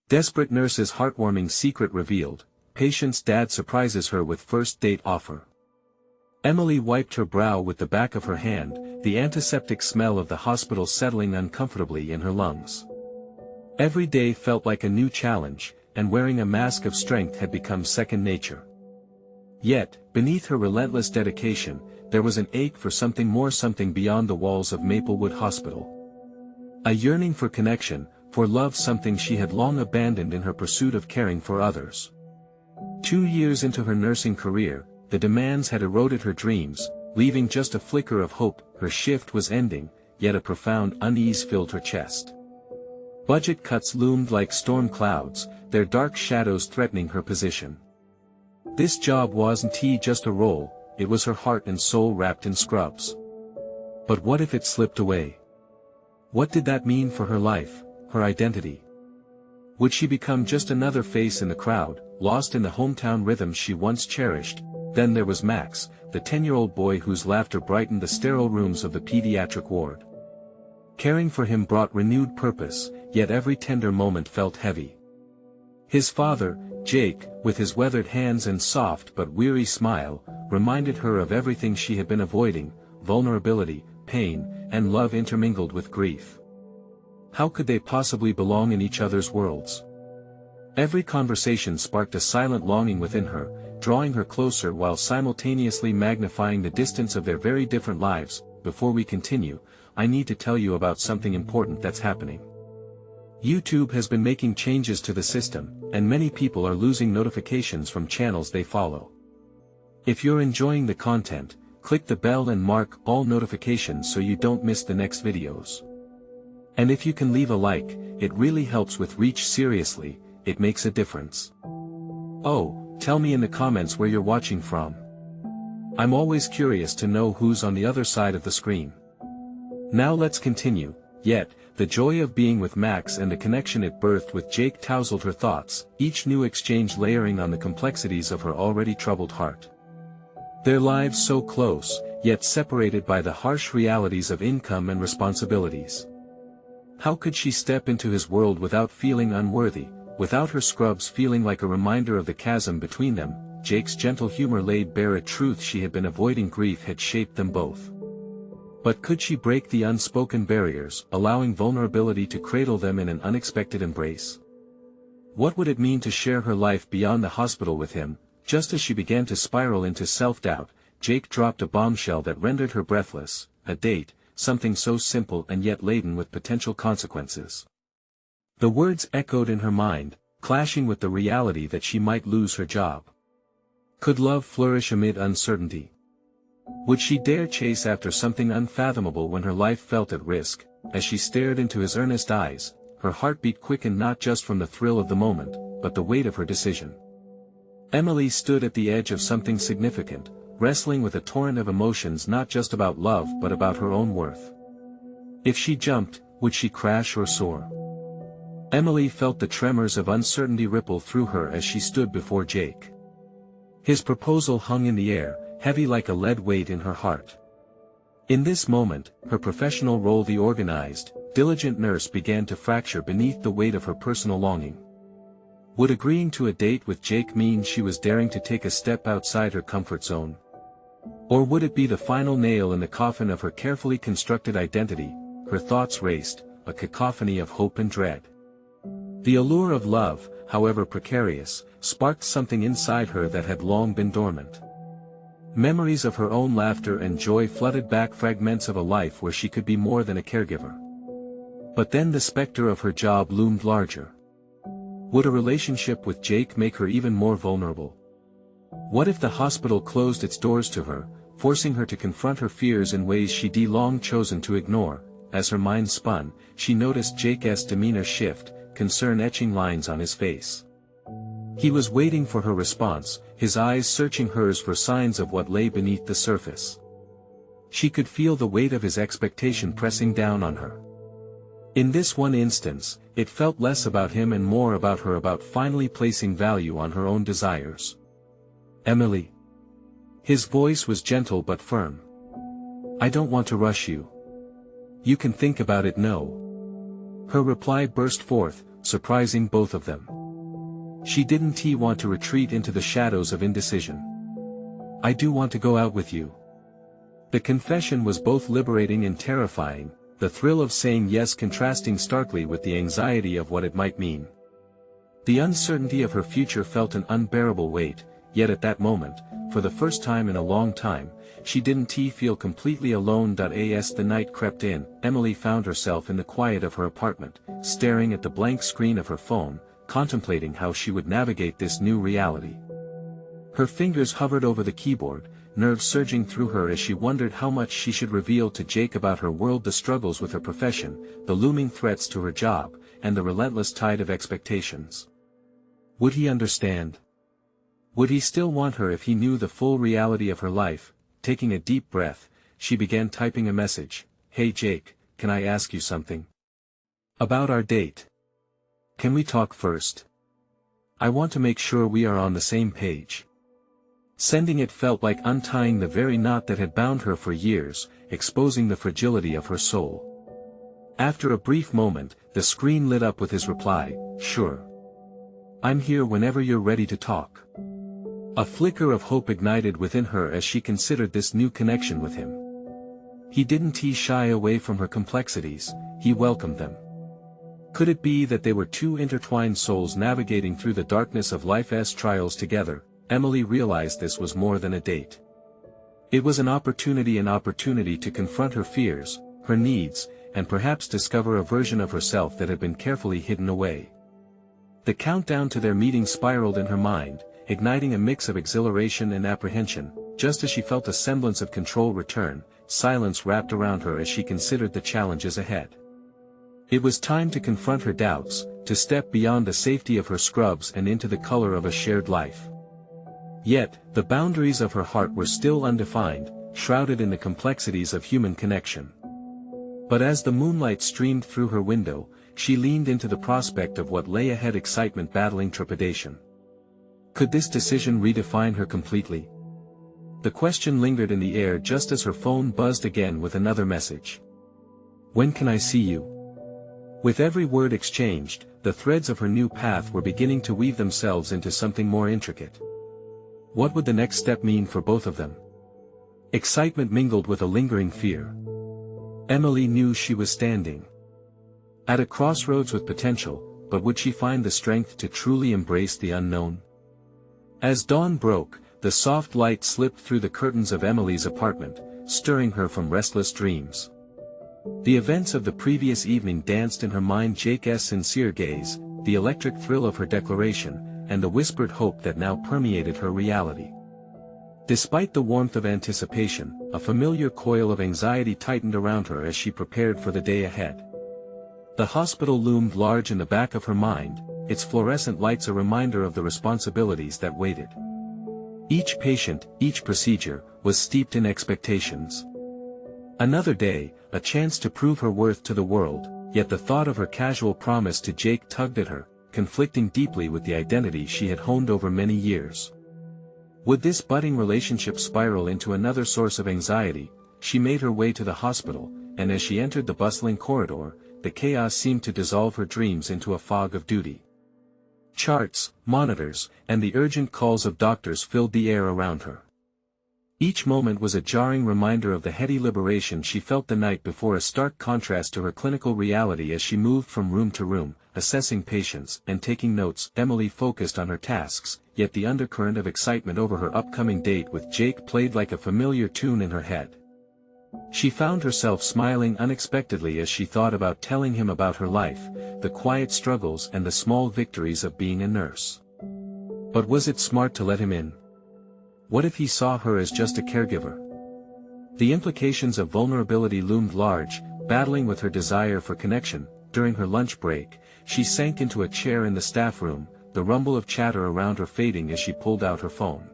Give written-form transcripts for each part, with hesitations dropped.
Desperate nurse's heartwarming secret revealed, patient's dad surprises her with first date offer. Emily wiped her brow with the back of her hand, the antiseptic smell of the hospital settling uncomfortably in her lungs. Every day felt like a new challenge, and wearing a mask of strength had become second nature. Yet, beneath her relentless dedication, there was an ache for something more, something beyond the walls of Maplewood Hospital. A yearning for connection, for love, something she had long abandoned in her pursuit of caring for others. 2 years into her nursing career, the demands had eroded her dreams, leaving just a flicker of hope. Her shift was ending, yet a profound unease filled her chest. Budget cuts loomed like storm clouds, their dark shadows threatening her position. This job wasn't just a role, it was her heart and soul wrapped in scrubs. But what if it slipped away? What did that mean for her life, her identity? Would she become just another face in the crowd, lost in the hometown rhythm she once cherished? Then there was Max, the 10-year-old boy whose laughter brightened the sterile rooms of the pediatric ward. Caring for him brought renewed purpose, yet every tender moment felt heavy. His father, Jake, with his weathered hands and soft but weary smile, reminded her of everything she had been avoiding: vulnerability, pain, and love intermingled with grief. How could they possibly belong in each other's worlds? Every conversation sparked a silent longing within her, drawing her closer while simultaneously magnifying the distance of their very different lives. Before we continue, I need to tell you about something important that's happening. YouTube has been making changes to the system, and many people are losing notifications from channels they follow. If you're enjoying the content, click the bell and mark all notifications so you don't miss the next videos. And if you can leave a like, it really helps with reach. Seriously, it makes a difference. Oh, tell me in the comments where you're watching from. I'm always curious to know who's on the other side of the screen. Now let's continue. Yet, the joy of being with Max and the connection it birthed with Jake tousled her thoughts, each new exchange layering on the complexities of her already troubled heart. Their lives so close, yet separated by the harsh realities of income and responsibilities. How could she step into his world without feeling unworthy, without her scrubs feeling like a reminder of the chasm between them? Jake's gentle humor laid bare a truth she had been avoiding: grief had shaped them both. But could she break the unspoken barriers, allowing vulnerability to cradle them in an unexpected embrace? What would it mean to share her life beyond the hospital with him? Just as she began to spiral into self-doubt, Jake dropped a bombshell that rendered her breathless: a date, something so simple and yet laden with potential consequences. The words echoed in her mind, clashing with the reality that she might lose her job. Could love flourish amid uncertainty? Would she dare chase after something unfathomable when her life felt at risk? As she stared into his earnest eyes, her heartbeat quickened, not just from the thrill of the moment, but the weight of her decision. Emily stood at the edge of something significant, wrestling with a torrent of emotions, not just about love but about her own worth. If she jumped, would she crash or soar? Emily felt the tremors of uncertainty ripple through her as she stood before Jake. His proposal hung in the air, heavy like a lead weight in her heart. In this moment, her professional role, the organized, diligent nurse, began to fracture beneath the weight of her personal longing. Would agreeing to a date with Jake mean she was daring to take a step outside her comfort zone? Or would it be the final nail in the coffin of her carefully constructed identity? Her thoughts raced, a cacophony of hope and dread. The allure of love, however precarious, sparked something inside her that had long been dormant. Memories of her own laughter and joy flooded back, fragments of a life where she could be more than a caregiver. But then the specter of her job loomed larger. Would a relationship with Jake make her even more vulnerable? What if the hospital closed its doors to her, forcing her to confront her fears in ways she'd long chosen to ignore? As her mind spun, she noticed Jake's demeanor shift, concern etching lines on his face. He was waiting for her response, his eyes searching hers for signs of what lay beneath the surface. She could feel the weight of his expectation pressing down on her. In this one instance, it felt less about him and more about her, about finally placing value on her own desires. "Emily." His voice was gentle but firm. "I don't want to rush you. You can think about it." "No." Her reply burst forth, surprising both of them. She didn't want to retreat into the shadows of indecision. "I do want to go out with you." The confession was both liberating and terrifying, the thrill of saying yes contrasting starkly with the anxiety of what it might mean. The uncertainty of her future felt an unbearable weight, yet at that moment, for the first time in a long time, she didn't feel completely alone. As the night crept in, Emily found herself in the quiet of her apartment, staring at the blank screen of her phone, contemplating how she would navigate this new reality. Her fingers hovered over the keyboard, nerves surging through her as she wondered how much she should reveal to Jake about her world, the struggles with her profession, the looming threats to her job, and the relentless tide of expectations. Would he understand? Would he still want her if he knew the full reality of her life? Taking a deep breath, she began typing a message. "Hey Jake, can I ask you something? About our date? Can we talk first? I want to make sure we are on the same page." Sending it felt like untying the very knot that had bound her for years, exposing the fragility of her soul. After a brief moment, the screen lit up with his reply, "Sure. I'm here whenever you're ready to talk." A flicker of hope ignited within her as she considered this new connection with him. He didn't shy away from her complexities, he welcomed them. Could it be that they were two intertwined souls navigating through the darkness of life's trials together? Emily realized this was more than a date. It was an opportunity to confront her fears, her needs, and perhaps discover a version of herself that had been carefully hidden away. The countdown to their meeting spiraled in her mind, igniting a mix of exhilaration and apprehension. Just as she felt a semblance of control return, silence wrapped around her as she considered the challenges ahead. It was time to confront her doubts, to step beyond the safety of her scrubs and into the color of a shared life. Yet, the boundaries of her heart were still undefined, shrouded in the complexities of human connection. But as the moonlight streamed through her window, she leaned into the prospect of what lay ahead, excitement battling trepidation. Could this decision redefine her completely? The question lingered in the air just as her phone buzzed again with another message. "When can I see you?" With every word exchanged, the threads of her new path were beginning to weave themselves into something more intricate. What would the next step mean for both of them? Excitement mingled with a lingering fear. Emily knew she was standing at a crossroads with potential, but would she find the strength to truly embrace the unknown? As dawn broke, the soft light slipped through the curtains of Emily's apartment, stirring her from restless dreams. The events of the previous evening danced in her mind, Jake's sincere gaze, the electric thrill of her declaration, and the whispered hope that now permeated her reality. Despite the warmth of anticipation, a familiar coil of anxiety tightened around her as she prepared for the day ahead. The hospital loomed large in the back of her mind, its fluorescent lights a reminder of the responsibilities that waited. Each patient, each procedure, was steeped in expectations. Another day, a chance to prove her worth to the world, yet the thought of her casual promise to Jake tugged at her, conflicting deeply with the identity she had honed over many years. Would this budding relationship spiral into another source of anxiety? She made her way to the hospital, and as she entered the bustling corridor, the chaos seemed to dissolve her dreams into a fog of duty. Charts, monitors, and the urgent calls of doctors filled the air around her. Each moment was a jarring reminder of the heady liberation she felt the night before, a stark contrast to her clinical reality as she moved from room to room, assessing patients and taking notes. Emily focused on her tasks, yet the undercurrent of excitement over her upcoming date with Jake played like a familiar tune in her head. She found herself smiling unexpectedly as she thought about telling him about her life, the quiet struggles and the small victories of being a nurse. But was it smart to let him in? What if he saw her as just a caregiver? The implications of vulnerability loomed large, battling with her desire for connection. During her lunch break, she sank into a chair in the staff room, the rumble of chatter around her fading as she pulled out her phone.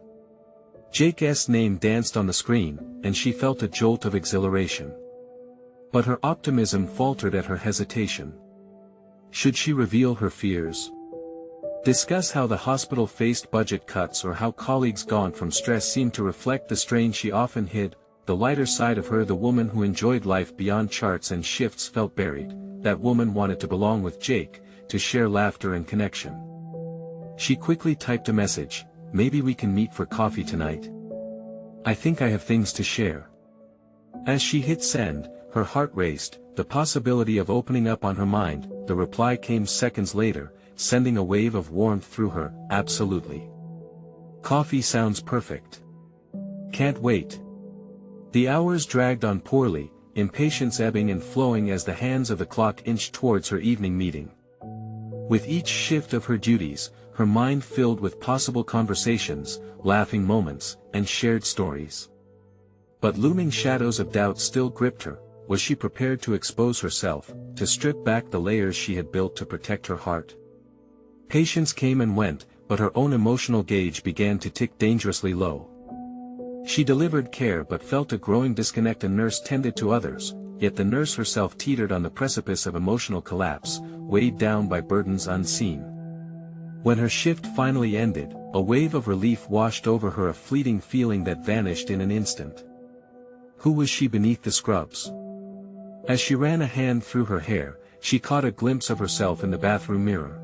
Jake's name danced on the screen, and she felt a jolt of exhilaration. But her optimism faltered at her hesitation. Should she reveal her fears? Discuss how the hospital faced budget cuts or how colleagues gone from stress seemed to reflect the strain she often hid? The lighter side of her, the woman who enjoyed life beyond charts and shifts, felt buried. That woman wanted to belong with Jake, to share laughter and connection. She quickly typed a message, "Maybe we can meet for coffee tonight. I think I have things to share." As she hit send, her heart raced, the possibility of opening up on her mind. The reply came seconds later, sending a wave of warmth through her. "Absolutely. Coffee sounds perfect. Can't wait." The hours dragged on poorly, impatience ebbing and flowing as the hands of the clock inched towards her evening meeting. With each shift of her duties, her mind filled with possible conversations, laughing moments, and shared stories. But looming shadows of doubt still gripped her. Was she prepared to expose herself, to strip back the layers she had built to protect her heart? Patience came and went, but her own emotional gauge began to tick dangerously low. She delivered care but felt a growing disconnect. A nurse tended to others, yet the nurse herself teetered on the precipice of emotional collapse, weighed down by burdens unseen. When her shift finally ended, a wave of relief washed over her, a fleeting feeling that vanished in an instant. Who was she beneath the scrubs? As she ran a hand through her hair, she caught a glimpse of herself in the bathroom mirror.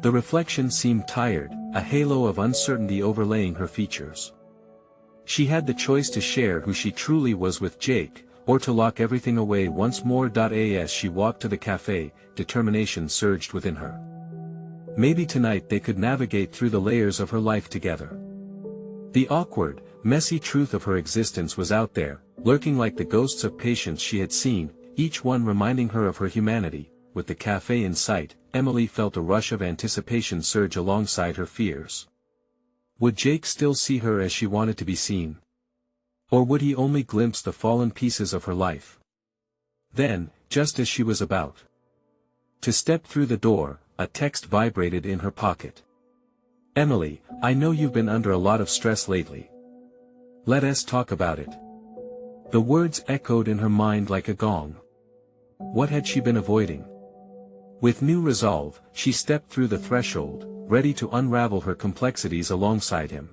The reflection seemed tired, a halo of uncertainty overlaying her features. She had the choice to share who she truly was with Jake, or to lock everything away once more. As she walked to the cafe, determination surged within her. Maybe tonight they could navigate through the layers of her life together. The awkward, messy truth of her existence was out there, lurking like the ghosts of patience she had seen, each one reminding her of her humanity. With the cafe in sight, Emily felt a rush of anticipation surge alongside her fears. Would Jake still see her as she wanted to be seen? Or would he only glimpse the fallen pieces of her life? Then, just as she was about to step through the door, a text vibrated in her pocket. "Emily, I know you've been under a lot of stress lately. Let us talk about it." The words echoed in her mind like a gong. What had she been avoiding? With new resolve, she stepped through the threshold, ready to unravel her complexities alongside him.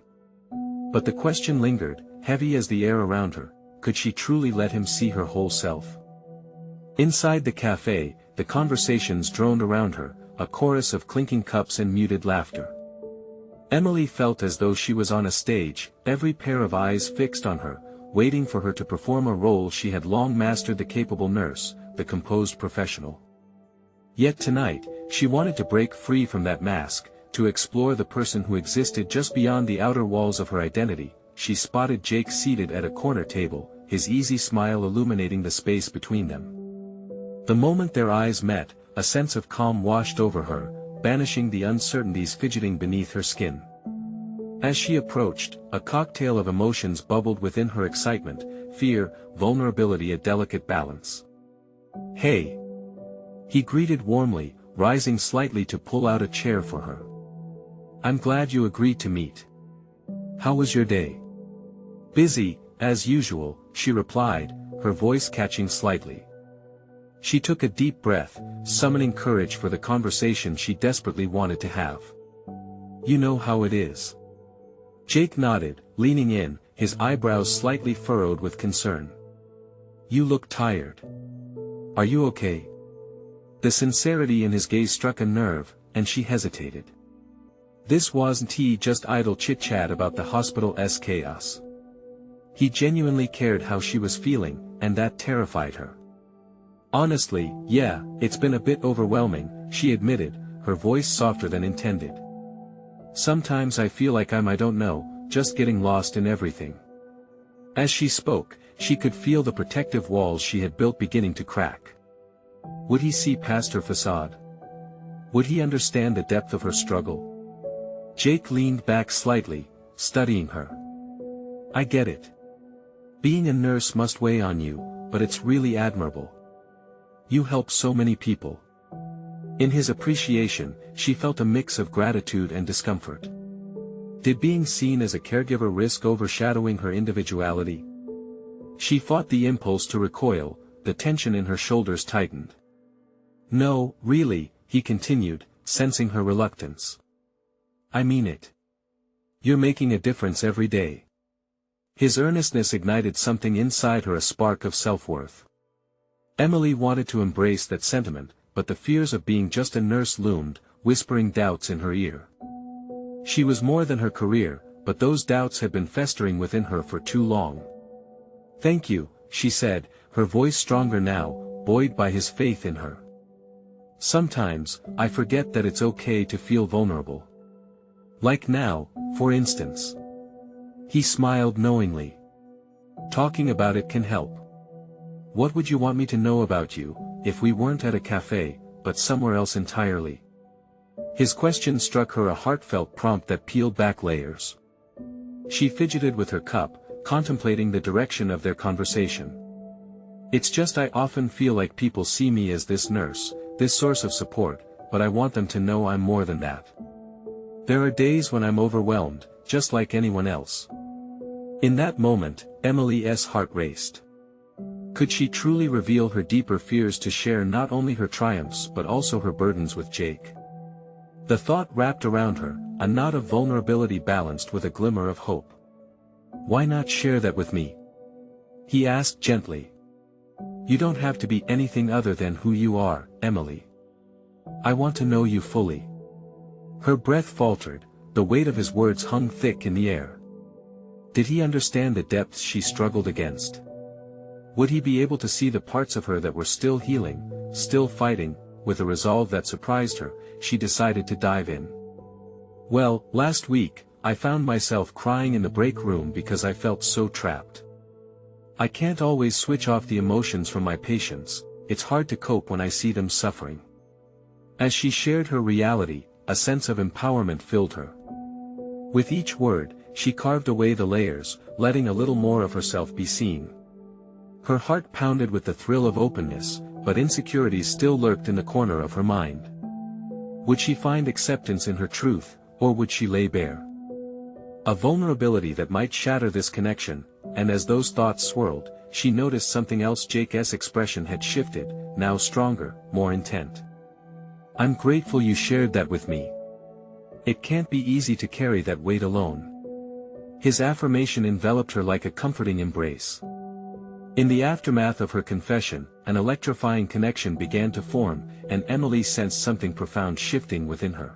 But the question lingered, heavy as the air around her: could she truly let him see her whole self? Inside the cafe, the conversations droned around her, a chorus of clinking cups and muted laughter. Emily felt as though she was on a stage, every pair of eyes fixed on her, waiting for her to perform a role she had long mastered: the capable nurse, the composed professional. Yet tonight, she wanted to break free from that mask, to explore the person who existed just beyond the outer walls of her identity. She spotted Jake seated at a corner table, his easy smile illuminating the space between them. The moment their eyes met, a sense of calm washed over her, banishing the uncertainties fidgeting beneath her skin. As she approached, a cocktail of emotions bubbled within her: excitement, fear, vulnerability, a delicate balance. "Hey!" he greeted warmly, rising slightly to pull out a chair for her. "I'm glad you agreed to meet. How was your day?" "Busy, as usual," she replied, her voice catching slightly. She took a deep breath, summoning courage for the conversation she desperately wanted to have. "You know how it is." Jake nodded, leaning in, his eyebrows slightly furrowed with concern. "You look tired. Are you okay?" The sincerity in his gaze struck a nerve, and she hesitated. This wasn't just idle chit-chat about the hospital's chaos. He genuinely cared how she was feeling, and that terrified her. "Honestly, yeah, it's been a bit overwhelming," she admitted, her voice softer than intended. "Sometimes I feel like I don't know, just getting lost in everything." As she spoke, she could feel the protective walls she had built beginning to crack. Would he see past her facade? Would he understand the depth of her struggle? Jake leaned back slightly, studying her. "I get it. Being a nurse must weigh on you, but it's really admirable. You help so many people." In his appreciation, she felt a mix of gratitude and discomfort. Did being seen as a caregiver risk overshadowing her individuality? She fought the impulse to recoil, the tension in her shoulders tightened. "No, really," he continued, sensing her reluctance. "I mean it. You're making a difference every day." His earnestness ignited something inside her, a spark of self-worth. Emily wanted to embrace that sentiment, but the fears of being just a nurse loomed, whispering doubts in her ear. She was more than her career, but those doubts had been festering within her for too long. "Thank you," she said, her voice stronger now, buoyed by his faith in her. "Sometimes, I forget that it's okay to feel vulnerable. Like now, for instance." He smiled knowingly. "Talking about it can help. What would you want me to know about you, if we weren't at a cafe, but somewhere else entirely?" His question struck her a heartfelt prompt that peeled back layers. She fidgeted with her cup, contemplating the direction of their conversation. "It's just I often feel like people see me as this nurse, this source of support, but I want them to know I'm more than that. There are days when I'm overwhelmed, just like anyone else." In that moment, Emily's heart raced. Could she truly reveal her deeper fears to share not only her triumphs but also her burdens with Jake? The thought wrapped around her, a knot of vulnerability balanced with a glimmer of hope. "Why not share that with me?" he asked gently. "You don't have to be anything other than who you are, Emily. I want to know you fully." Her breath faltered, the weight of his words hung thick in the air. Did he understand the depths she struggled against? Would he be able to see the parts of her that were still healing, still fighting? With a resolve that surprised her, she decided to dive in. "Well, last week, I found myself crying in the break room because I felt so trapped. I can't always switch off the emotions from my patients, it's hard to cope when I see them suffering." As she shared her reality, a sense of empowerment filled her. With each word, she carved away the layers, letting a little more of herself be seen. Her heart pounded with the thrill of openness, but insecurities still lurked in the corner of her mind. Would she find acceptance in her truth, or would she lay bare a vulnerability that might shatter this connection? And as those thoughts swirled, she noticed something else. Jake's expression had shifted, now stronger, more intent. "I'm grateful you shared that with me. It can't be easy to carry that weight alone." His affirmation enveloped her like a comforting embrace. In the aftermath of her confession, an electrifying connection began to form, and Emily sensed something profound shifting within her.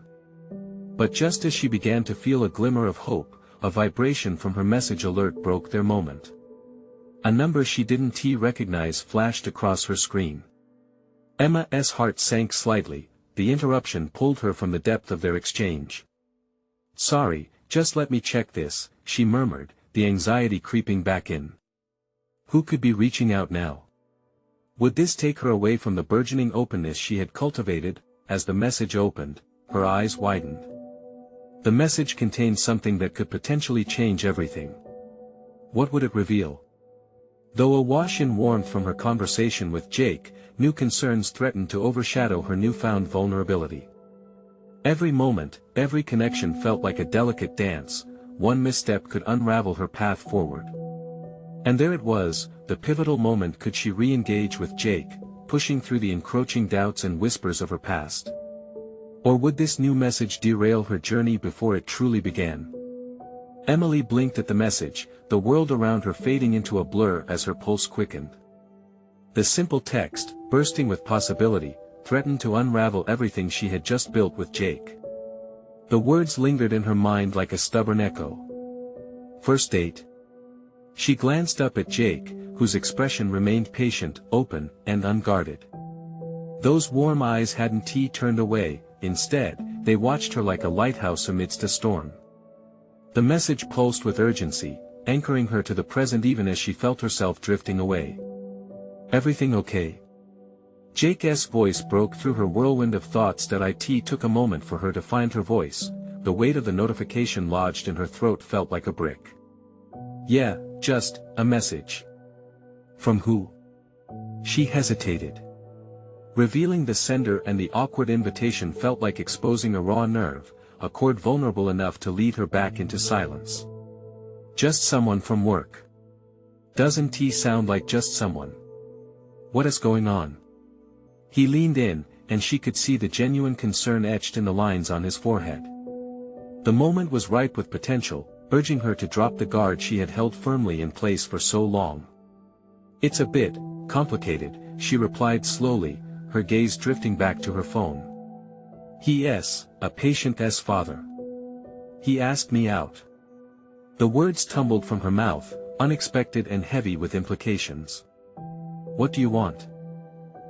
But just as she began to feel a glimmer of hope, a vibration from her message alert broke their moment. A number she didn't recognize flashed across her screen. Emma's heart sank slightly, the interruption pulled her from the depth of their exchange. "Sorry, just let me check this," she murmured, the anxiety creeping back in. Who could be reaching out now? Would this take her away from the burgeoning openness she had cultivated? As the message opened, her eyes widened. The message contained something that could potentially change everything. What would it reveal? Though awash in warmth from her conversation with Jake, new concerns threatened to overshadow her newfound vulnerability. Every moment, every connection felt like a delicate dance. One misstep could unravel her path forward. And there it was, the pivotal moment. Could she re-engage with Jake, pushing through the encroaching doubts and whispers of her past? Or would this new message derail her journey before it truly began? Emily blinked at the message, the world around her fading into a blur as her pulse quickened. The simple text, bursting with possibility, threatened to unravel everything she had just built with Jake. The words lingered in her mind like a stubborn echo. "First date." She glanced up at Jake, whose expression remained patient, open, and unguarded. Those warm eyes hadn't turned away, instead, they watched her like a lighthouse amidst a storm. The message pulsed with urgency, anchoring her to the present even as she felt herself drifting away. "Everything okay?" Jake's voice broke through her whirlwind of thoughts. It took a moment for her to find her voice, the weight of the notification lodged in her throat felt like a brick. "Yeah, just a message." "From who?" She hesitated. Revealing the sender and the awkward invitation felt like exposing a raw nerve, a chord vulnerable enough to lead her back into silence. "Just someone from work." Doesn't sound like just someone? What is going on? He leaned in, and she could see the genuine concern etched in the lines on his forehead. The moment was ripe with potential, urging her to drop the guard she had held firmly in place for so long. "It's a bit complicated," she replied slowly, her gaze drifting back to her phone. He is a patient's father. He asked me out. The words tumbled from her mouth, unexpected and heavy with implications. What do you want?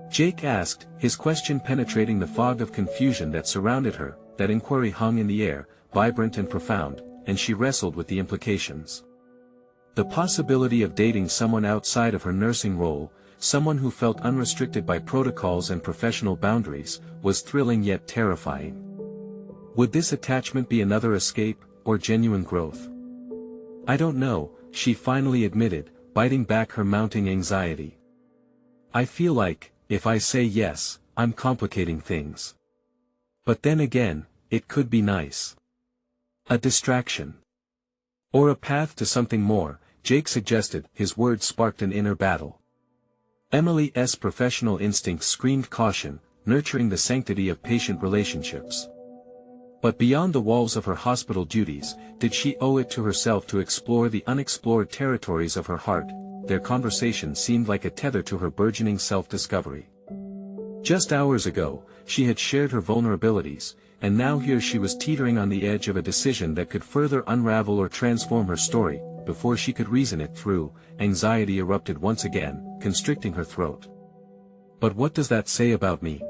Jake asked, his question penetrating the fog of confusion that surrounded her. That inquiry hung in the air, vibrant and profound, and she wrestled with the implications. The possibility of dating someone outside of her nursing role, someone who felt unrestricted by protocols and professional boundaries, was thrilling yet terrifying. Would this attachment be another escape, or genuine growth? I don't know, she finally admitted, biting back her mounting anxiety. I feel like, if I say yes, I'm complicating things. But then again, it could be nice. A distraction. Or a path to something more, Jake suggested. His words sparked an inner battle. Emily's professional instincts screamed caution, nurturing the sanctity of patient relationships. But beyond the walls of her hospital duties, did she owe it to herself to explore the unexplored territories of her heart? Their conversation seemed like a tether to her burgeoning self-discovery. Just hours ago, she had shared her vulnerabilities, and now here she was teetering on the edge of a decision that could further unravel or transform her story. Before she could reason it through, anxiety erupted once again, constricting her throat. But what does that say about me?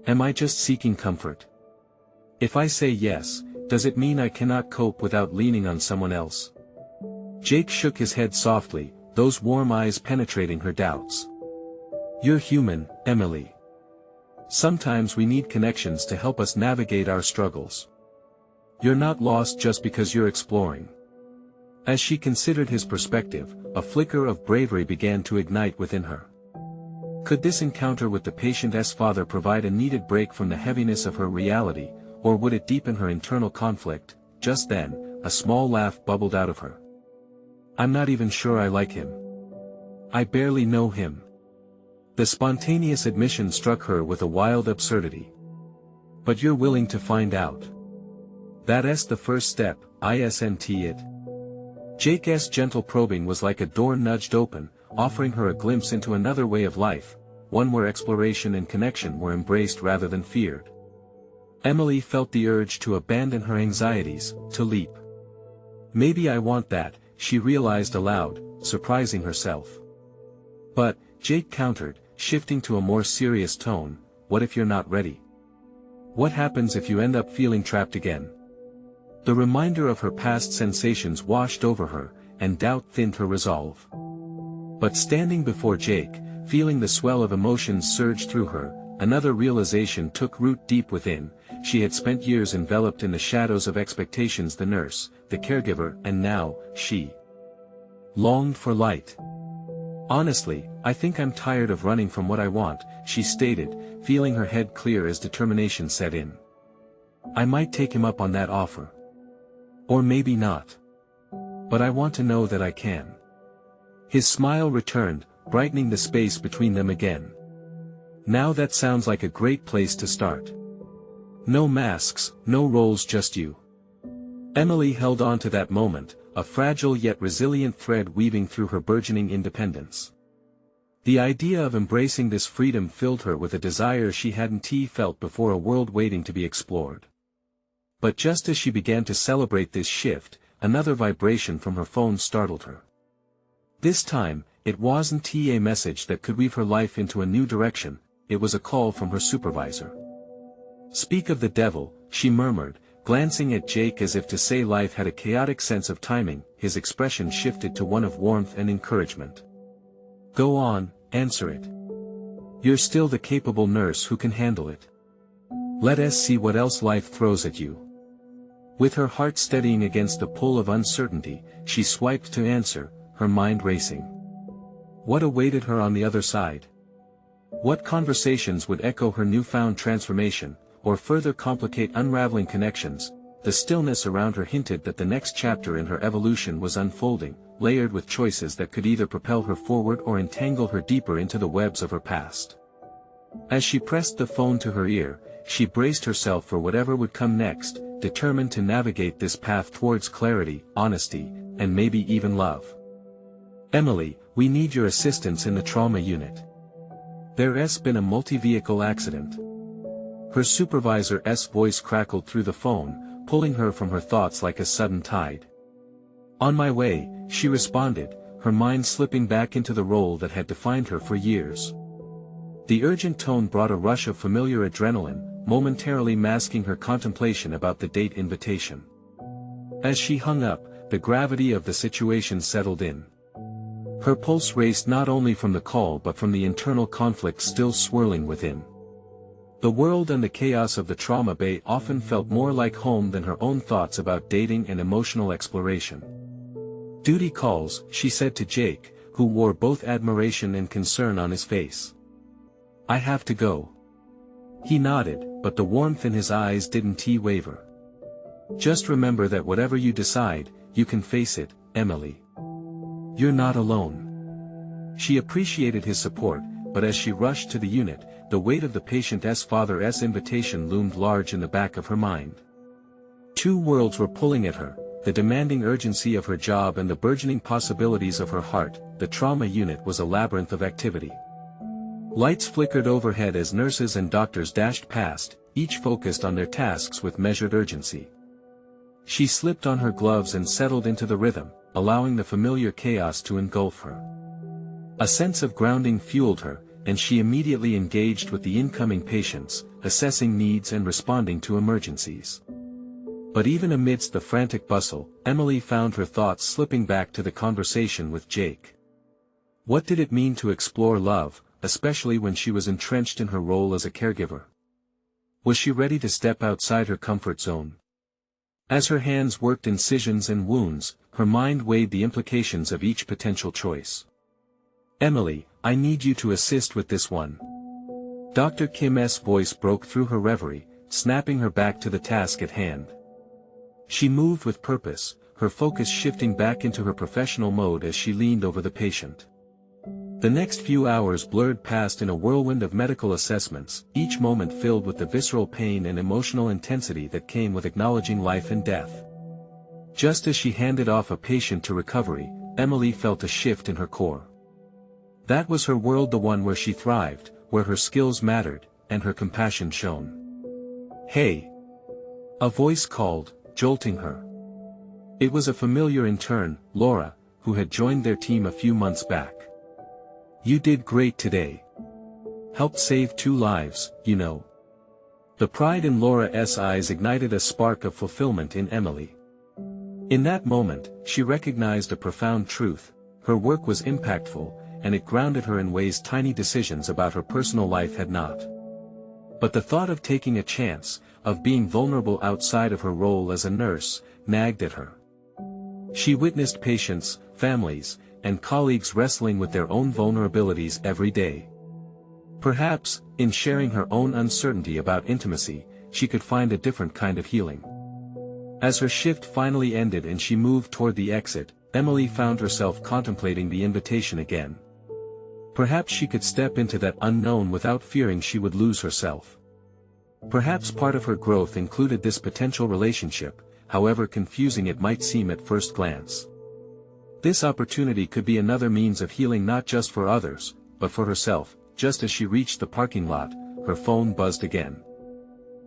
Am I just seeking comfort? If I say yes, does it mean I cannot cope without leaning on someone else? Jake shook his head softly, those warm eyes penetrating her doubts. You're human, Emily. Sometimes we need connections to help us navigate our struggles. You're not lost just because you're exploring. As she considered his perspective, a flicker of bravery began to ignite within her. Could this encounter with the patient's father provide a needed break from the heaviness of her reality, or would it deepen her internal conflict? Just then, a small laugh bubbled out of her. I'm not even sure I like him. I barely know him. The spontaneous admission struck her with a wild absurdity. But you're willing to find out. That's the first step, isn't it? Jake's gentle probing was like a door nudged open, offering her a glimpse into another way of life, one where exploration and connection were embraced rather than feared. Emily felt the urge to abandon her anxieties, to leap. Maybe I want that, she realized aloud, surprising herself. But, Jake countered, shifting to a more serious tone, what if you're not ready? What happens if you end up feeling trapped again? The reminder of her past sensations washed over her, and doubt thinned her resolve. But standing before Jake, feeling the swell of emotions surge through her, another realization took root deep within. She had spent years enveloped in the shadows of expectations, the nurse, the caregiver, and now, she longed for light. Honestly, I think I'm tired of running from what I want, she stated, feeling her head clear as determination set in. I might take him up on that offer. Or maybe not. But I want to know that I can. His smile returned, brightening the space between them again. Now that sounds like a great place to start. No masks, no roles, just you. Emily held on to that moment, a fragile yet resilient thread weaving through her burgeoning independence. The idea of embracing this freedom filled her with a desire she hadn't felt before, a world waiting to be explored. But just as she began to celebrate this shift, another vibration from her phone startled her. This time, it wasn't a message that could weave her life into a new direction, it was a call from her supervisor. Speak of the devil, she murmured, glancing at Jake as if to say life had a chaotic sense of timing. His expression shifted to one of warmth and encouragement. Go on, answer it. You're still the capable nurse who can handle it. Let us see what else life throws at you. With her heart steadying against the pull of uncertainty, she swiped to answer, her mind racing. What awaited her on the other side? What conversations would echo her newfound transformation, or further complicate unraveling connections? The stillness around her hinted that the next chapter in her evolution was unfolding, layered with choices that could either propel her forward or entangle her deeper into the webs of her past. As she pressed the phone to her ear, she braced herself for whatever would come next, determined to navigate this path towards clarity, honesty, and maybe even love. Emily, we need your assistance in the trauma unit. There's been a multi-vehicle accident. Her supervisor's voice crackled through the phone, pulling her from her thoughts like a sudden tide. On my way, she responded, her mind slipping back into the role that had defined her for years. The urgent tone brought a rush of familiar adrenaline, momentarily masking her contemplation about the date invitation. As she hung up, the gravity of the situation settled in. Her pulse raced not only from the call but from the internal conflict still swirling within. The world and the chaos of the trauma bay often felt more like home than her own thoughts about dating and emotional exploration. "Duty calls," she said to Jake, who wore both admiration and concern on his face. "I have to go." He nodded, but the warmth in his eyes didn't waver. "Just remember that whatever you decide, you can face it, Emily. You're not alone." She appreciated his support, but as she rushed to the unit, the weight of the patient's father's invitation loomed large in the back of her mind. Two worlds were pulling at her, the demanding urgency of her job and the burgeoning possibilities of her heart. The trauma unit was a labyrinth of activity. Lights flickered overhead as nurses and doctors dashed past, each focused on their tasks with measured urgency. She slipped on her gloves and settled into the rhythm, allowing the familiar chaos to engulf her. A sense of grounding fueled her, and she immediately engaged with the incoming patients, assessing needs and responding to emergencies. But even amidst the frantic bustle, Emily found her thoughts slipping back to the conversation with Jake. What did it mean to explore love, especially when she was entrenched in her role as a caregiver? Was she ready to step outside her comfort zone? As her hands worked incisions and wounds, her mind weighed the implications of each potential choice. "Emily, I need you to assist with this one." Dr. Kim's voice broke through her reverie, snapping her back to the task at hand. She moved with purpose, her focus shifting back into her professional mode as she leaned over the patient. The next few hours blurred past in a whirlwind of medical assessments, each moment filled with the visceral pain and emotional intensity that came with acknowledging life and death. Just as she handed off a patient to recovery, Emily felt a shift in her core. That was her world, the one where she thrived, where her skills mattered, and her compassion shone. "Hey!" A voice called, jolting her. It was a familiar intern, Laura, who had joined their team a few months back. "You did great today. Helped save 2 lives, you know." The pride in Laura's eyes ignited a spark of fulfillment in Emily. In that moment, she recognized a profound truth: her work was impactful, and it grounded her in ways tiny decisions about her personal life had not. But the thought of taking a chance, of being vulnerable outside of her role as a nurse, nagged at her. She witnessed patients, families, and colleagues wrestling with their own vulnerabilities every day. Perhaps, in sharing her own uncertainty about intimacy, she could find a different kind of healing. As her shift finally ended and she moved toward the exit, Emily found herself contemplating the invitation again. Perhaps she could step into that unknown without fearing she would lose herself. Perhaps part of her growth included this potential relationship, however confusing it might seem at first glance. This opportunity could be another means of healing, not just for others, but for herself. Just as she reached the parking lot, her phone buzzed again.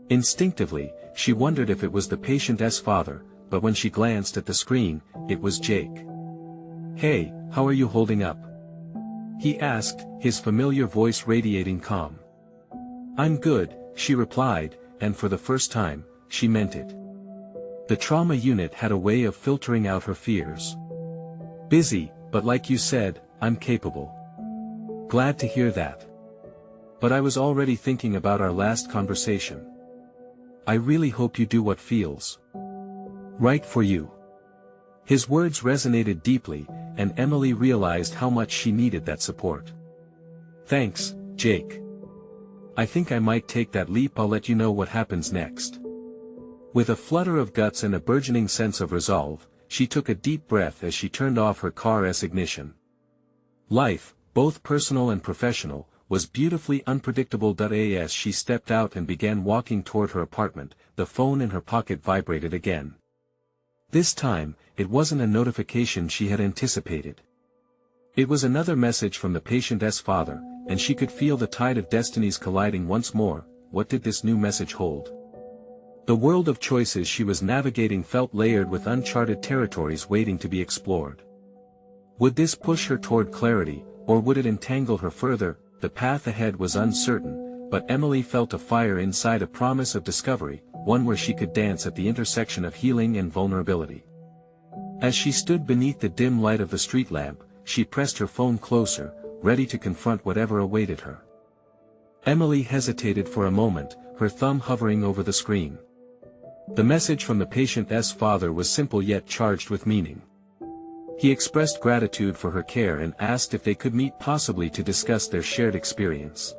Instinctively, she wondered if it was the patient's father, but when she glanced at the screen, it was Jake. "Hey, how are you holding up?" he asked, his familiar voice radiating calm. "I'm good," she replied, and for the first time, she meant it. The trauma unit had a way of filtering out her fears. "Busy, but like you said, I'm capable." "Glad to hear that. But I was already thinking about our last conversation. I really hope you do what feels right for you." His words resonated deeply, and Emily realized how much she needed that support. "Thanks, Jake. I think I might take that leap. I'll let you know what happens next." With a flutter of guts and a burgeoning sense of resolve, she took a deep breath as she turned off her car's ignition. Life, both personal and professional, was beautifully unpredictable. As she stepped out and began walking toward her apartment, the phone in her pocket vibrated again. This time, it wasn't a notification she had anticipated. It was another message from the patient's father, and she could feel the tide of destinies colliding once more. What did this new message hold? The world of choices she was navigating felt layered with uncharted territories waiting to be explored. Would this push her toward clarity, or would it entangle her further? The path ahead was uncertain, but Emily felt a fire inside, a promise of discovery, one where she could dance at the intersection of healing and vulnerability. As she stood beneath the dim light of the street lamp, she pressed her phone closer, ready to confront whatever awaited her. Emily hesitated for a moment, her thumb hovering over the screen. The message from the patient's father was simple yet charged with meaning. He expressed gratitude for her care and asked if they could meet, possibly to discuss their shared experience.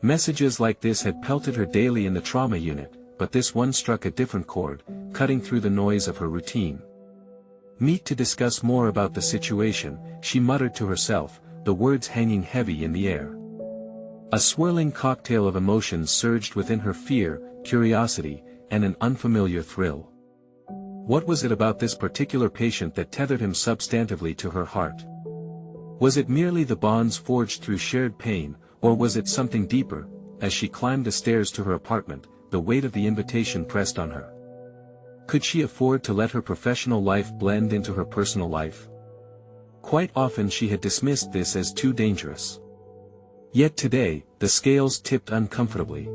Messages like this had pelted her daily in the trauma unit, but this one struck a different chord, cutting through the noise of her routine. "Meet to discuss more about the situation," she muttered to herself, the words hanging heavy in the air. A swirling cocktail of emotions surged within her: fear, curiosity, and an unfamiliar thrill. What was it about this particular patient that tethered him substantively to her heart? Was it merely the bonds forged through shared pain, or was it something deeper? As she climbed the stairs to her apartment, the weight of the invitation pressed on her. Could she afford to let her professional life blend into her personal life? Quite often she had dismissed this as too dangerous. Yet today, the scales tipped uncomfortably.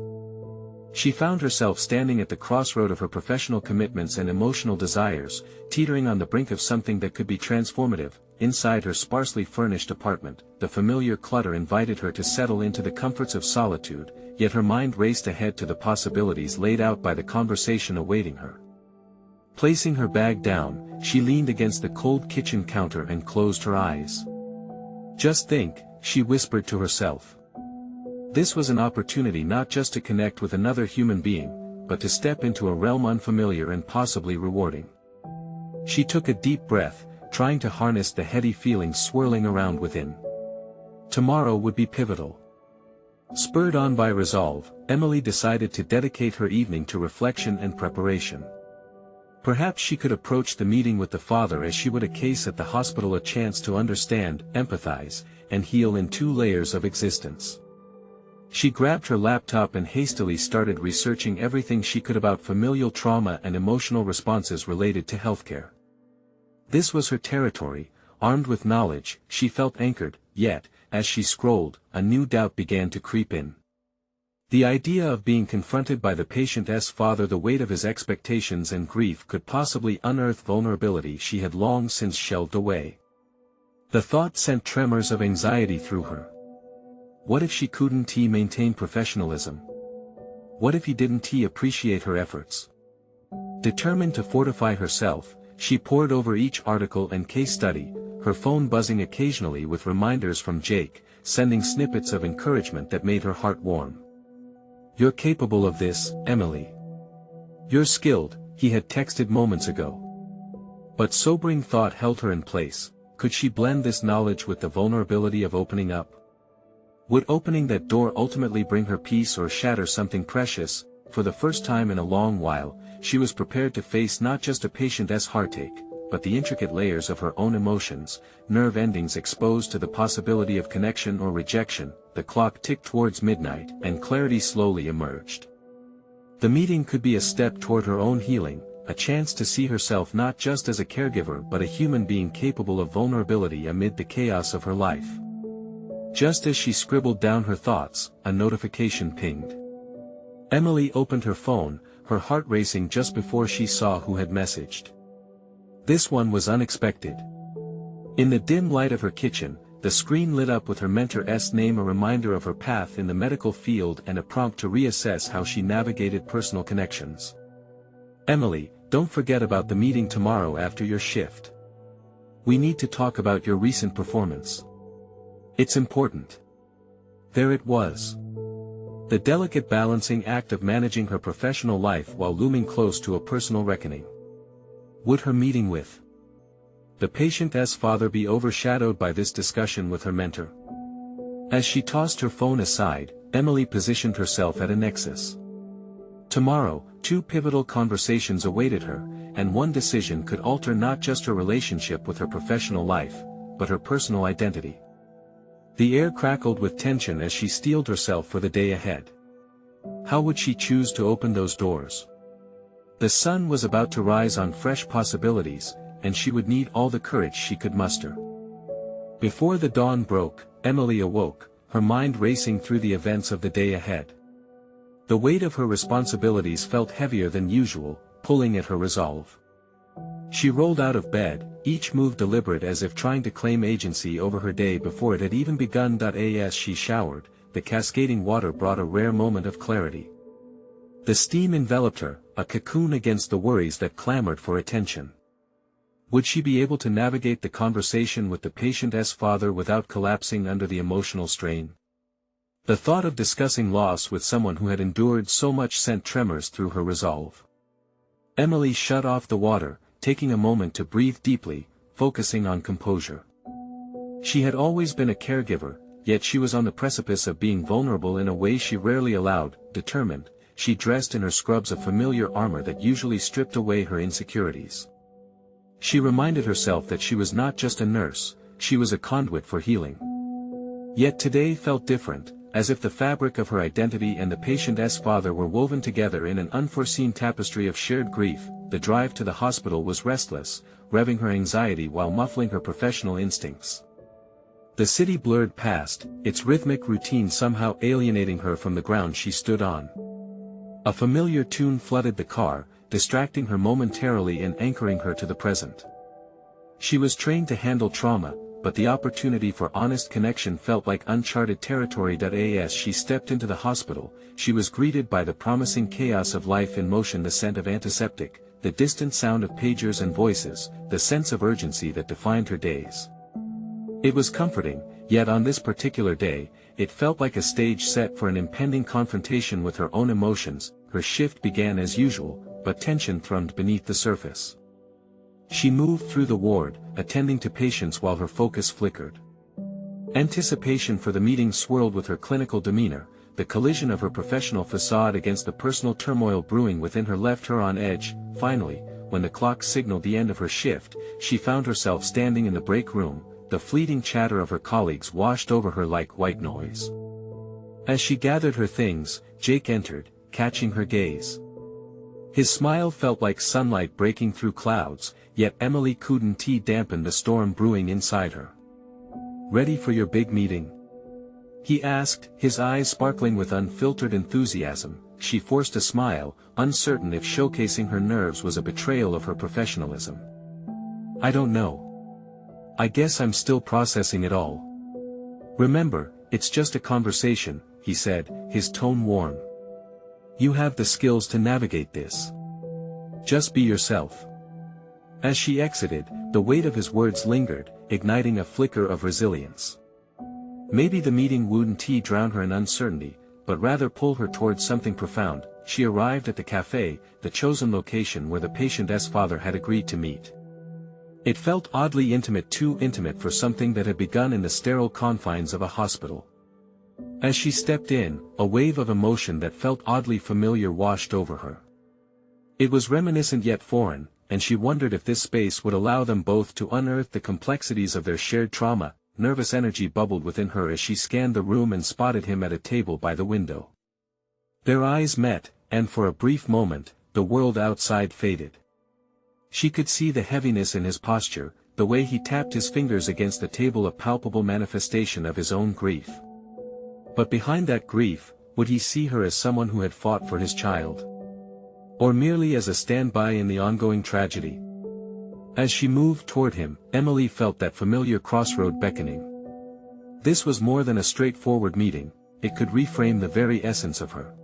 She found herself standing at the crossroad of her professional commitments and emotional desires, teetering on the brink of something that could be transformative. Inside her sparsely furnished apartment, the familiar clutter invited her to settle into the comforts of solitude, yet her mind raced ahead to the possibilities laid out by the conversation awaiting her. Placing her bag down, she leaned against the cold kitchen counter and closed her eyes. "Just think," she whispered to herself. This was an opportunity not just to connect with another human being, but to step into a realm unfamiliar and possibly rewarding. She took a deep breath, trying to harness the heady feelings swirling around within. Tomorrow would be pivotal. Spurred on by resolve, Emily decided to dedicate her evening to reflection and preparation. Perhaps she could approach the meeting with the father as she would a case at the hospital, a chance to understand, empathize, and heal in two layers of existence. She grabbed her laptop and hastily started researching everything she could about familial trauma and emotional responses related to healthcare. This was her territory. Armed with knowledge, she felt anchored, yet, as she scrolled, a new doubt began to creep in. The idea of being confronted by the patient's father, the weight of his expectations and grief, could possibly unearth vulnerability she had long since shelved away. The thought sent tremors of anxiety through her. What if she couldn't maintain professionalism? What if he didn't appreciate her efforts? Determined to fortify herself, she pored over each article and case study, her phone buzzing occasionally with reminders from Jake, sending snippets of encouragement that made her heart warm. "You're capable of this, Emily. You're skilled," he had texted moments ago. But sobering thought held her in place. Could she blend this knowledge with the vulnerability of opening up? Would opening that door ultimately bring her peace or shatter something precious? For the first time in a long while, she was prepared to face not just a patient's heartache, but the intricate layers of her own emotions, nerve endings exposed to the possibility of connection or rejection. The clock ticked towards midnight, and clarity slowly emerged. The meeting could be a step toward her own healing, a chance to see herself not just as a caregiver but a human being capable of vulnerability amid the chaos of her life. Just as she scribbled down her thoughts, a notification pinged. Emily opened her phone, her heart racing just before she saw who had messaged. This one was unexpected. In the dim light of her kitchen, the screen lit up with her mentor's name, a reminder of her path in the medical field and a prompt to reassess how she navigated personal connections. "Emily, don't forget about the meeting tomorrow after your shift. We need to talk about your recent performance. It's important." There it was. The delicate balancing act of managing her professional life while looming close to a personal reckoning. Would her meeting with the patient's father be overshadowed by this discussion with her mentor? As she tossed her phone aside, Emily positioned herself at a nexus. Tomorrow, two pivotal conversations awaited her, and one decision could alter not just her relationship with her professional life, but her personal identity. The air crackled with tension as she steeled herself for the day ahead. How would she choose to open those doors? The sun was about to rise on fresh possibilities, and she would need all the courage she could muster. Before the dawn broke, Emily awoke, her mind racing through the events of the day ahead. The weight of her responsibilities felt heavier than usual, pulling at her resolve. She rolled out of bed, each move deliberate as if trying to claim agency over her day before it had even begun. As she showered, the cascading water brought a rare moment of clarity. The steam enveloped her, a cocoon against the worries that clamored for attention. Would she be able to navigate the conversation with the patient's father without collapsing under the emotional strain? The thought of discussing loss with someone who had endured so much sent tremors through her resolve. Emily shut off the water, taking a moment to breathe deeply, focusing on composure. She had always been a caregiver, yet she was on the precipice of being vulnerable in a way she rarely allowed. Determined, she dressed in her scrubs of familiar armor that usually stripped away her insecurities. She reminded herself that she was not just a nurse, she was a conduit for healing. Yet today felt different, as if the fabric of her identity and the patient's father were woven together in an unforeseen tapestry of shared grief. The drive to the hospital was restless, revving her anxiety while muffling her professional instincts. The city blurred past, its rhythmic routine somehow alienating her from the ground she stood on. A familiar tune flooded the car, distracting her momentarily and anchoring her to the present. She was trained to handle trauma, but the opportunity for honest connection felt like uncharted territory. As she stepped into the hospital, she was greeted by the promising chaos of life in motion, the scent of antiseptic, the distant sound of pagers and voices, the sense of urgency that defined her days. It was comforting, yet on this particular day, it felt like a stage set for an impending confrontation with her own emotions. Her shift began as usual, but tension thrummed beneath the surface. She moved through the ward, attending to patients while her focus flickered. Anticipation for the meeting swirled with her clinical demeanor, the collision of her professional facade against the personal turmoil brewing within her left her on edge. Finally, when the clock signaled the end of her shift, she found herself standing in the break room, the fleeting chatter of her colleagues washed over her like white noise. As she gathered her things, Jake entered, catching her gaze. His smile felt like sunlight breaking through clouds, yet Emily couldn't dampen the storm brewing inside her. "Ready for your big meeting?" he asked, his eyes sparkling with unfiltered enthusiasm. She forced a smile, uncertain if showcasing her nerves was a betrayal of her professionalism. "I don't know. I guess I'm still processing it all." "Remember, it's just a conversation," he said, his tone warm. "You have the skills to navigate this. Just be yourself." As she exited, the weight of his words lingered, igniting a flicker of resilience. Maybe the meeting wouldn't drown her in uncertainty, but rather pull her towards something profound. She arrived at the cafe, the chosen location where the patient's father had agreed to meet. It felt oddly intimate, too intimate for something that had begun in the sterile confines of a hospital. As she stepped in, a wave of emotion that felt oddly familiar washed over her. It was reminiscent yet foreign, and she wondered if this space would allow them both to unearth the complexities of their shared trauma. Nervous energy bubbled within her as she scanned the room and spotted him at a table by the window. Their eyes met, and for a brief moment, the world outside faded. She could see the heaviness in his posture, the way he tapped his fingers against the table, a palpable manifestation of his own grief. But behind that grief, would he see her as someone who had fought for his child? Or merely as a standby in the ongoing tragedy? As she moved toward him, Emily felt that familiar crossroad beckoning. This was more than a straightforward meeting, it could reframe the very essence of her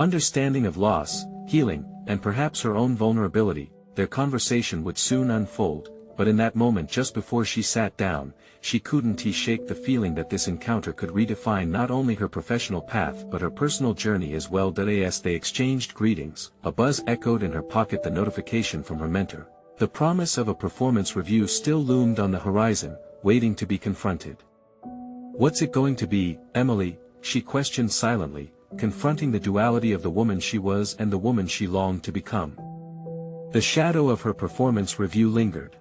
understanding of loss, healing, and perhaps her own vulnerability. Their conversation would soon unfold, but in that moment just before she sat down, she couldn't shake the feeling that this encounter could redefine not only her professional path but her personal journey as well. As they exchanged greetings, a buzz echoed in her pocket, the notification from her mentor. The promise of a performance review still loomed on the horizon, waiting to be confronted. "What's it going to be, Emily?" she questioned silently, confronting the duality of the woman she was and the woman she longed to become. The shadow of her performance review lingered.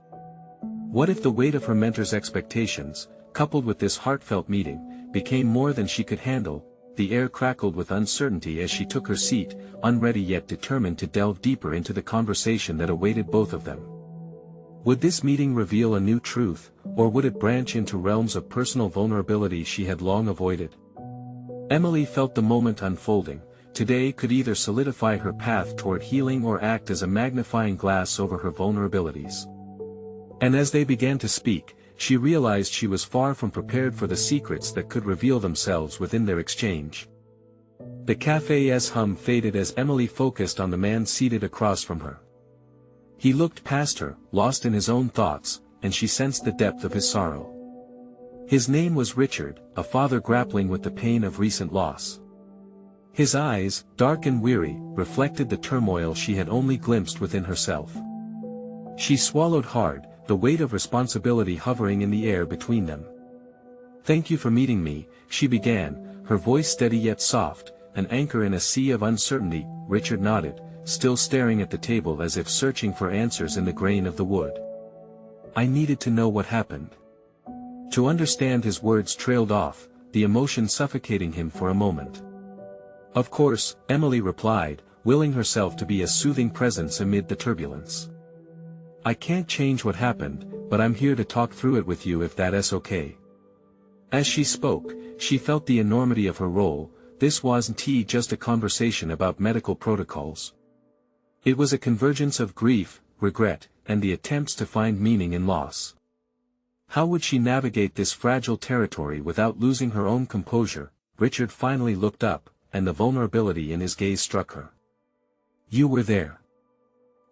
What if the weight of her mentor's expectations, coupled with this heartfelt meeting, became more than she could handle. The air crackled with uncertainty as she took her seat, unready yet determined to delve deeper into the conversation that awaited both of them. Would this meeting reveal a new truth, or would it branch into realms of personal vulnerability she had long avoided? Emily felt the moment unfolding. Today could either solidify her path toward healing or act as a magnifying glass over her vulnerabilities. And as they began to speak, she realized she was far from prepared for the secrets that could reveal themselves within their exchange. The cafe's hum faded as Emily focused on the man seated across from her. He looked past her, lost in his own thoughts, and she sensed the depth of his sorrow. His name was Richard, a father grappling with the pain of recent loss. His eyes, dark and weary, reflected the turmoil she had only glimpsed within herself. She swallowed hard, the weight of responsibility hovering in the air between them. "Thank you for meeting me," she began, her voice steady yet soft, an anchor in a sea of uncertainty. Richard nodded, still staring at the table as if searching for answers in the grain of the wood. "I needed to know what happened." To understand, his words trailed off, the emotion suffocating him for a moment. "Of course," Emily replied, willing herself to be a soothing presence amid the turbulence. "I can't change what happened, but I'm here to talk through it with you if that's okay." As she spoke, she felt the enormity of her role. This wasn't just a conversation about medical protocols. It was a convergence of grief, regret, and the attempts to find meaning in loss. How would she navigate this fragile territory without losing her own composure? Richard finally looked up, and the vulnerability in his gaze struck her. "You were there.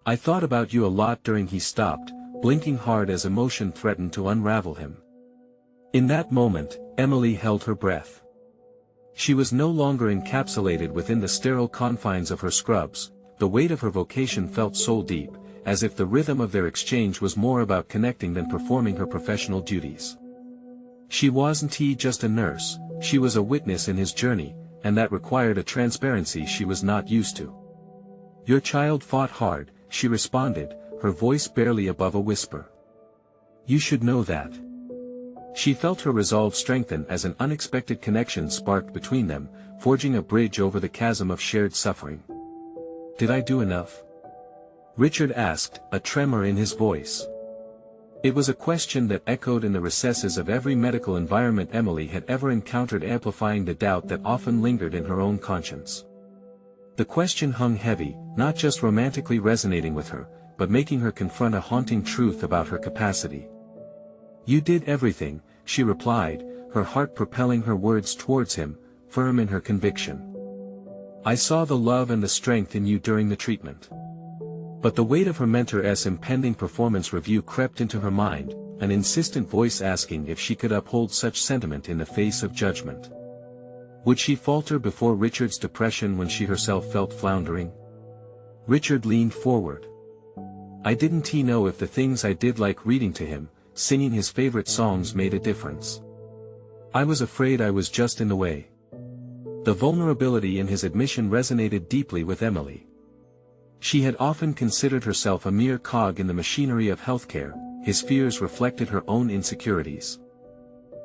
I thought about you a lot during." He stopped, blinking hard as emotion threatened to unravel him. In that moment, Emily held her breath. She was no longer encapsulated within the sterile confines of her scrubs. The weight of her vocation felt soul deep, as if the rhythm of their exchange was more about connecting than performing her professional duties. She wasn't just a nurse, she was a witness in his journey, and that required a transparency she was not used to. "Your child fought hard," she responded, her voice barely above a whisper. "You should know that." She felt her resolve strengthen as an unexpected connection sparked between them, forging a bridge over the chasm of shared suffering. "Did I do enough?" Richard asked, a tremor in his voice. It was a question that echoed in the recesses of every medical environment Emily had ever encountered, amplifying the doubt that often lingered in her own conscience. The question hung heavy, not just romantically resonating with her, but making her confront a haunting truth about her capacity. "You did everything," she replied, her heart propelling her words towards him, firm in her conviction. "I saw the love and the strength in you during the treatment." But the weight of her mentor's impending performance review crept into her mind, an insistent voice asking if she could uphold such sentiment in the face of judgment. Would she falter before Richard's depression when she herself felt floundering? Richard leaned forward. "I didn't know if the things I did, like reading to him, singing his favorite songs, made a difference. I was afraid I was just in the way." The vulnerability in his admission resonated deeply with Emily. She had often considered herself a mere cog in the machinery of healthcare. His fears reflected her own insecurities.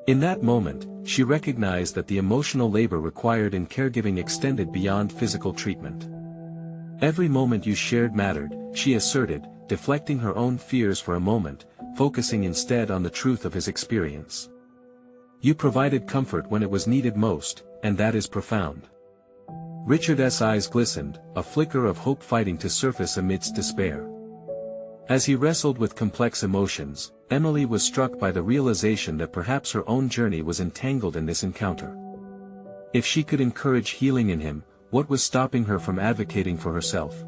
In that moment, she recognized that the emotional labor required in caregiving extended beyond physical treatment. "Every moment you shared mattered," she asserted, deflecting her own fears for a moment, focusing instead on the truth of his experience. "You provided comfort when it was needed most, and that is profound." Richard's eyes glistened, a flicker of hope fighting to surface amidst despair. As he wrestled with complex emotions, Emily was struck by the realization that perhaps her own journey was entangled in this encounter. If she could encourage healing in him, what was stopping her from advocating for herself?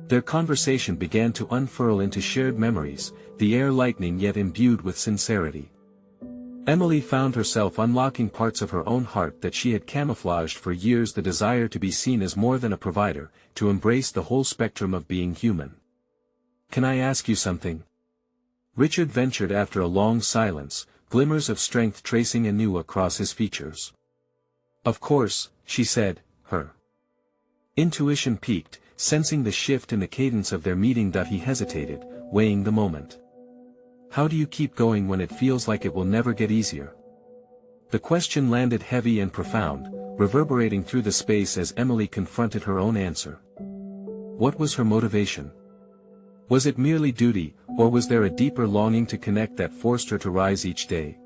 Their conversation began to unfurl into shared memories, the air lightening yet imbued with sincerity. Emily found herself unlocking parts of her own heart that she had camouflaged for years, the desire to be seen as more than a provider, to embrace the whole spectrum of being human. "Can I ask you something?" Richard ventured after a long silence, glimmers of strength tracing anew across his features. "Of course," she said, her intuition piqued, sensing the shift in the cadence of their meeting. He hesitated, weighing the moment. How do you keep going when it feels like it will never get easier? The question landed heavy and profound, reverberating through the space as Emily confronted her own answer. What was her motivation? Was it merely duty, or was there a deeper longing to connect that forced her to rise each day?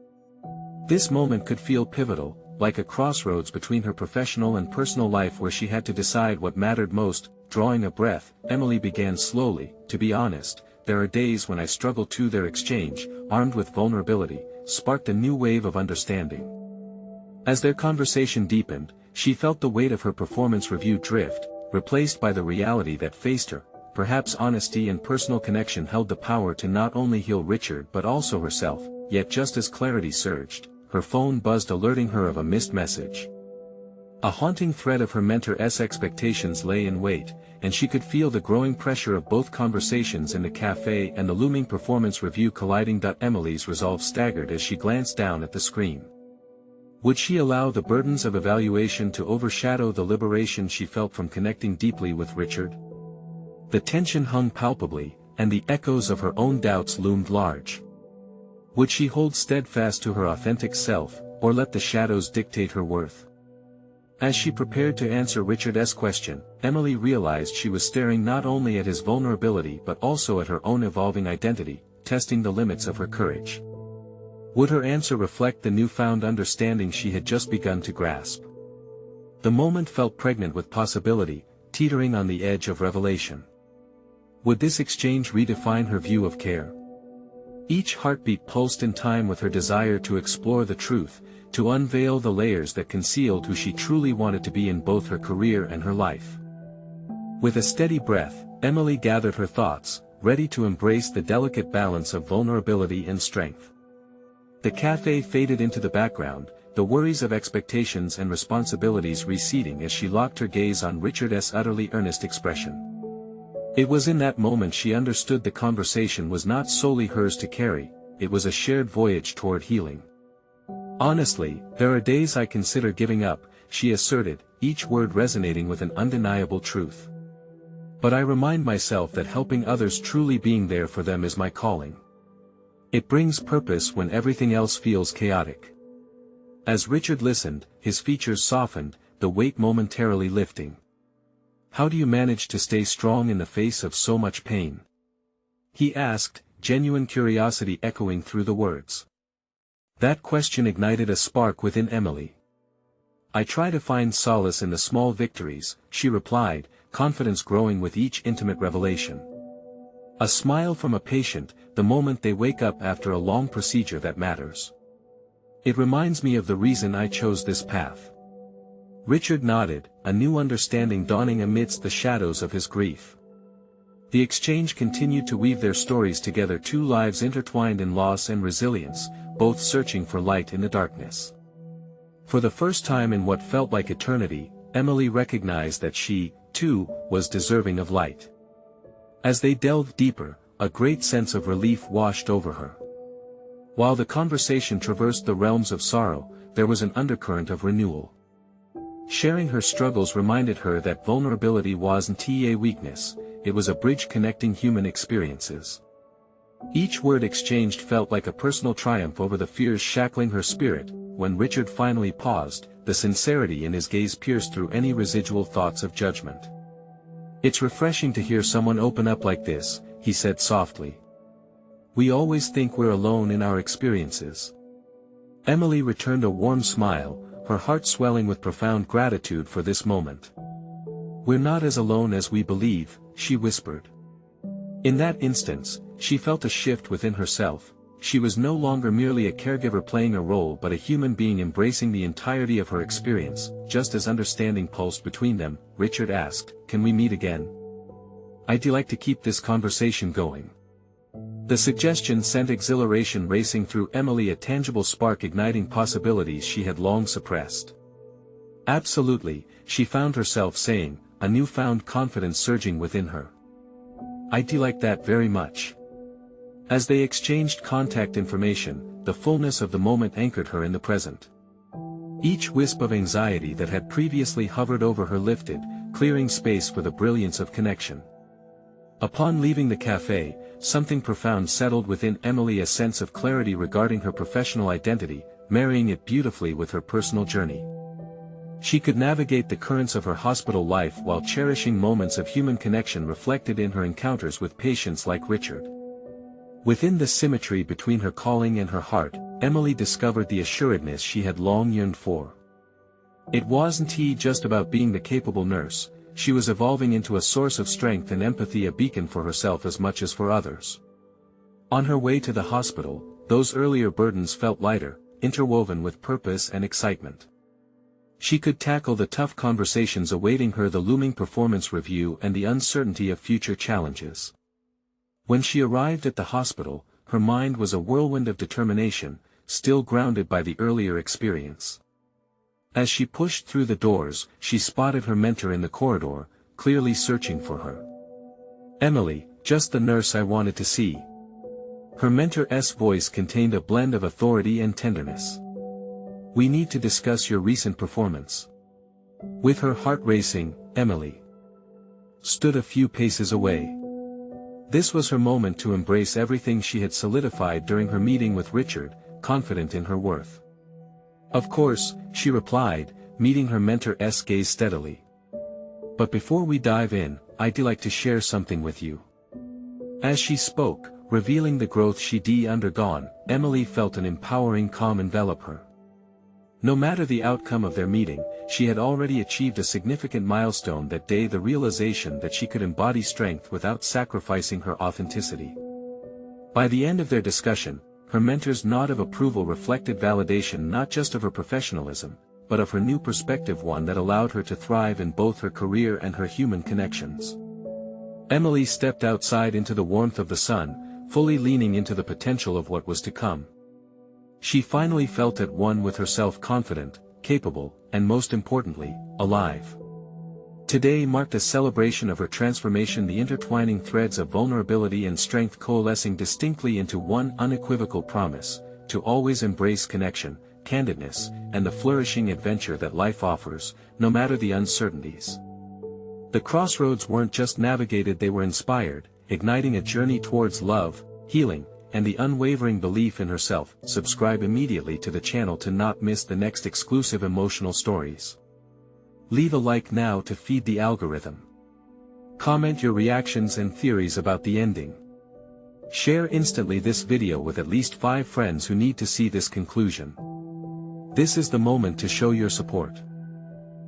This moment could feel pivotal, like a crossroads between her professional and personal life where she had to decide what mattered most. Drawing a breath, Emily began slowly. To be honest, there are days when I struggle too. Their exchange, armed with vulnerability, sparked a new wave of understanding. As their conversation deepened, she felt the weight of her performance review drift, replaced by the reality that faced her. Perhaps honesty and personal connection held the power to not only heal Richard but also herself. Yet just as clarity surged, her phone buzzed, alerting her of a missed message. A haunting thread of her mentor's expectations lay in wait, and she could feel the growing pressure of both conversations in the cafe and the looming performance review colliding. Emily's resolve staggered as she glanced down at the screen. Would she allow the burdens of evaluation to overshadow the liberation she felt from connecting deeply with Richard? The tension hung palpably, and the echoes of her own doubts loomed large. Would she hold steadfast to her authentic self, or let the shadows dictate her worth? As she prepared to answer Richard's question, Emily realized she was staring not only at his vulnerability but also at her own evolving identity, testing the limits of her courage. Would her answer reflect the newfound understanding she had just begun to grasp? The moment felt pregnant with possibility, teetering on the edge of revelation. Would this exchange redefine her view of care? Each heartbeat pulsed in time with her desire to explore the truth, to unveil the layers that concealed who she truly wanted to be in both her career and her life. With a steady breath, Emily gathered her thoughts, ready to embrace the delicate balance of vulnerability and strength. The cafe faded into the background, the worries of expectations and responsibilities receding as she locked her gaze on Richard's utterly earnest expression. It was in that moment she understood the conversation was not solely hers to carry, it was a shared voyage toward healing. Honestly, there are days I consider giving up, she asserted, each word resonating with an undeniable truth. But I remind myself that helping others, truly being there for them, is my calling. It brings purpose when everything else feels chaotic. As Richard listened, his features softened, the weight momentarily lifting. How do you manage to stay strong in the face of so much pain? He asked, genuine curiosity echoing through the words. That question ignited a spark within Emily. I try to find solace in the small victories, she replied, confidence growing with each intimate revelation. A smile from a patient, the moment they wake up after a long procedure that matters. It reminds me of the reason I chose this path. Richard nodded, a new understanding dawning amidst the shadows of his grief. The exchange continued to weave their stories together, two lives intertwined in loss and resilience, both searching for light in the darkness. For the first time in what felt like eternity, Emily recognized that she, too, was deserving of light. As they delved deeper, a great sense of relief washed over her. While the conversation traversed the realms of sorrow, there was an undercurrent of renewal. Sharing her struggles reminded her that vulnerability wasn't a weakness, it was a bridge connecting human experiences. Each word exchanged felt like a personal triumph over the fears shackling her spirit. When Richard finally paused, the sincerity in his gaze pierced through any residual thoughts of judgment. It's refreshing to hear someone open up like this, he said softly. We always think we're alone in our experiences. Emily returned a warm smile, her heart swelling with profound gratitude for this moment. We're not as alone as we believe, she whispered. In that instance, she felt a shift within herself. She was no longer merely a caregiver playing a role but a human being embracing the entirety of her experience. Just as understanding pulsed between them, Richard asked, "Can we meet again? I'd like to keep this conversation going." The suggestion sent exhilaration racing through Emily, a tangible spark igniting possibilities she had long suppressed. Absolutely, she found herself saying, a newfound confidence surging within her. I'd like that very much. As they exchanged contact information, the fullness of the moment anchored her in the present. Each wisp of anxiety that had previously hovered over her lifted, clearing space for the brilliance of connection. Upon leaving the cafe, something profound settled within Emily, a sense of clarity regarding her professional identity, marrying it beautifully with her personal journey. She could navigate the currents of her hospital life while cherishing moments of human connection reflected in her encounters with patients like Richard. Within the symmetry between her calling and her heart, Emily discovered the assuredness she had long yearned for. It wasn't just about being the capable nurse, she was evolving into a source of strength and empathy, a beacon for herself as much as for others. On her way to the hospital, those earlier burdens felt lighter, interwoven with purpose and excitement. She could tackle the tough conversations awaiting her, the looming performance review, and the uncertainty of future challenges. When she arrived at the hospital, her mind was a whirlwind of determination, still grounded by the earlier experience. As she pushed through the doors, she spotted her mentor in the corridor, clearly searching for her. "Emily, just the nurse I wanted to see." Her mentor's voice contained a blend of authority and tenderness. "We need to discuss your recent performance." With her heart racing, Emily stood a few paces away. This was her moment to embrace everything she had solidified during her meeting with Richard, confident in her worth. "Of course," she replied, meeting her mentor's gaze steadily. "But before we dive in, I'd like to share something with you." As she spoke, revealing the growth she'd undergone, Emily felt an empowering calm envelop her. No matter the outcome of their meeting, she had already achieved a significant milestone that day, the realization that she could embody strength without sacrificing her authenticity. By the end of their discussion, her mentor's nod of approval reflected validation not just of her professionalism, but of her new perspective, one that allowed her to thrive in both her career and her human connections. Emily stepped outside into the warmth of the sun, fully leaning into the potential of what was to come. She finally felt at one with herself, confident, capable, and most importantly, alive. Today marked a celebration of her transformation, the intertwining threads of vulnerability and strength coalescing distinctly into one unequivocal promise, to always embrace connection, candidness, and the flourishing adventure that life offers, no matter the uncertainties. The crossroads weren't just navigated, they were inspired, igniting a journey towards love, healing, and the unwavering belief in herself. Subscribe immediately to the channel to not miss the next exclusive emotional stories. Leave a like now to feed the algorithm. Comment your reactions and theories about the ending. Share instantly this video with at least 5 friends who need to see this conclusion. This is the moment to show your support.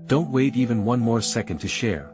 Don't wait even one more second to share.